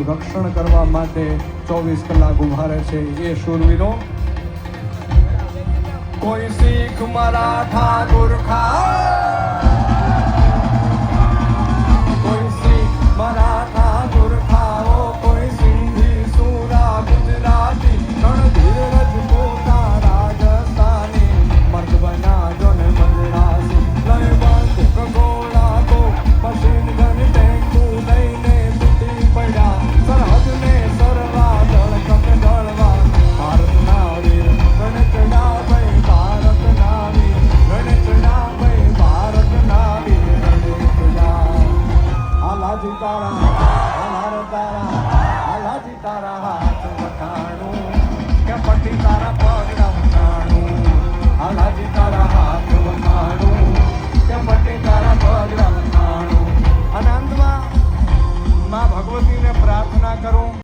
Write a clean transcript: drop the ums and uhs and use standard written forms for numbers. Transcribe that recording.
રક્ષણ કરવા માટે 24 કલાક ઉભા રહે છે એ શૂરવીરો. કોઈ શીખ મરાઠા ગુરખા